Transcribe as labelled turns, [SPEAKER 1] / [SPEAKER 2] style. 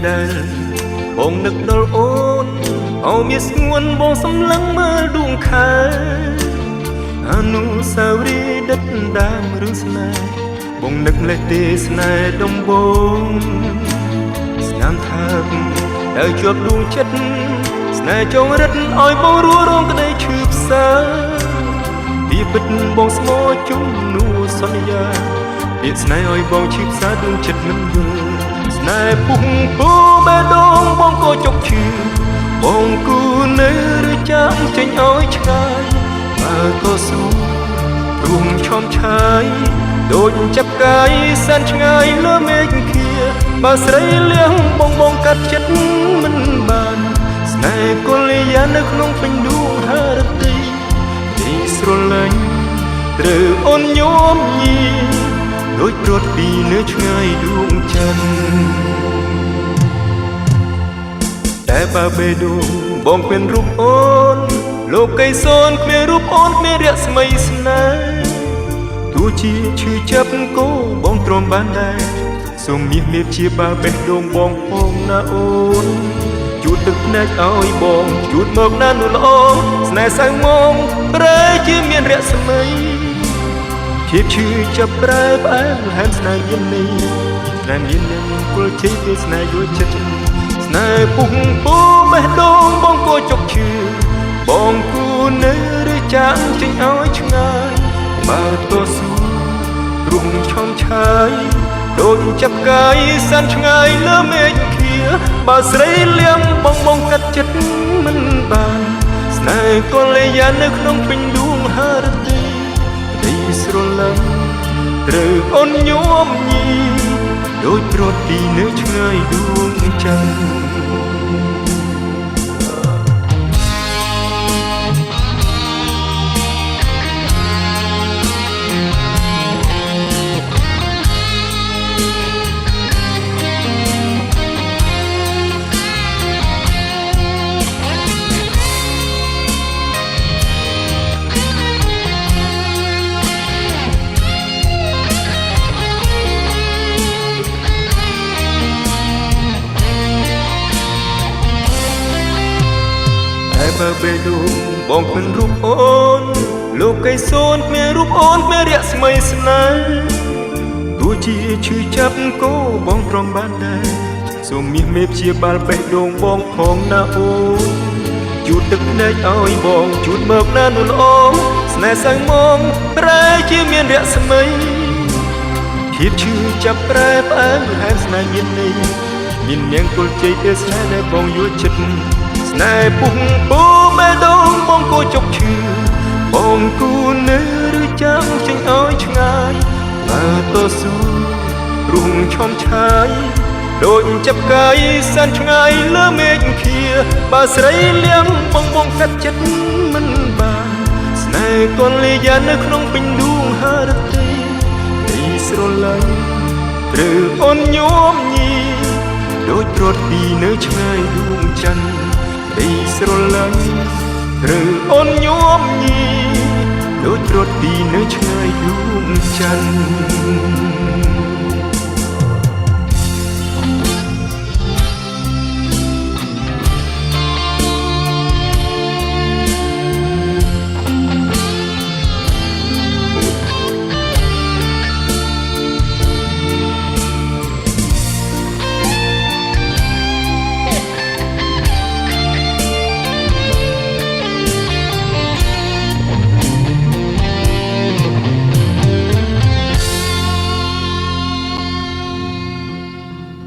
[SPEAKER 1] ដែលបងនឹកដល់អូនអោមានស្ងួនបងសំឡឹងមើលដួងខែអនុស្សាវរីយ៍ដិតដាមរឿងស្នេហ៍បងនឹកលេះទេស្នេហ៍ដំបូងស្នាមថាបដែលជាប់ដួងចិត្តស្នេហ៍ចងរិតឲ្យបងរួរងក្តីឈឺផ្សាពីពិតបងស្មោជុំនោះសន្យាពាក្យស្នេហ៍ឲ្យបងឈឺផ្សាដួងចិត្តមិនយល់ស្នេហ៍ពុះពោបេះដូងបងក៏ចុកឈឺបងគូនៅឬចាំចេញឲ្យឆ្ងាយបើក៏ស៊ូព្រមឈំឆាយដូចចាប់កាយសែនឆ្ងាយលើមេឃខៀបើស្រីលៀងបងកាត់ចិត្តមិនបានស្នេហ៍កលយានៅក្នុងពេញដួងហរតីទីស្រលាញ់ត្រូវអូនញោមញីដូចព្រាត់ពីនៅឆ្ងាយដួងច័ន្ទតែបើបេះដូងបងគ្មានរូបអូនលោកកៃសូនគ្មានរូបអូនគ្មានរស្មីស្នេហ៍ទោះជាឈឺចាប់គោបងទ្រាំបានដែរសូមមាសជាបាបេះដូងបងផងណាអូនជូតទឹកភ្នែកឲ្យបងជូតមកណានោះល្អស្នេហ៍សៅមងប្រែជាមានរស្មីភាពឈឺចាប់ប្រែផ្អែមហែមស្នេហ៍មាននេះស្នេហ៍មាននឹងគល់ជ័យពេលស្នេហ៍យល់ចិត្តស្នេហ៍ពុះពោបេះដូងបងក៏ចុកឈឺបងគូនៅឬចាំងចេញឲ្យឆ្ងាយបើតស៊ូទ្រង់ឈំឆាយដូចចាប់កាយសែនឆ្ងាយលើមេឃខៀបើស្រីលៀងបងកាត់ចិត្តមិនបានស្នេហ៍កលយានៅក្នុងពេញដួងហរតីដីស្រឡាញ់ត្រូវអូនញោមញីដូចព្រាត់ពីនៅឆ្ងាយដួងច័ន្ទបើបេះដូងបងគ្មានរូបអូនលោកកៃសូនគ្មានរូបអូនគ្មានរស្មីស្នេហ៍ទោះជាឈឺចាប់គោបងទ្រាំបានដែរសូមមាសជាបាល់បេះដូងបងផងណាអូនជូតទឹកភ្នែកឲ្យបងជូតមកណានោះល្អស្នេហ៍សៅមងប្រែជាមានរស្មីភាពឈឺចាប់ប្រែផ្អែមហែមស្នេហ៍មាននេះមាននាងគល់ជ័យពេលស្នេហ៍ដែលបងយល់ចិត្តស្នេហ៍ពុះពោបេះដូងបងក៏ចុកឈឺបងគូនៅឬចាំងចេញឲ្យឆ្ងាយបើតស៊ូរងឈំឆាយដូចចាប់កាយសែនឆ្ងាយលើមេឃខៀបើស្រីលៀងបងកាត់ចិត្តមិនបានស្នេហ៍កលយានៅក្នុងពេញដួងហរតីដីស្រឡាញ់ត្រូវអូនញោមញីដូចព្រាត់ពីនៅឆ្ងាយដួងច័ន្ទដីស្រឡាញ់ត្រូវអូនញោមញីដូចព្រាត់ពីនៅឆ្ងាយដួងច័ន្ទ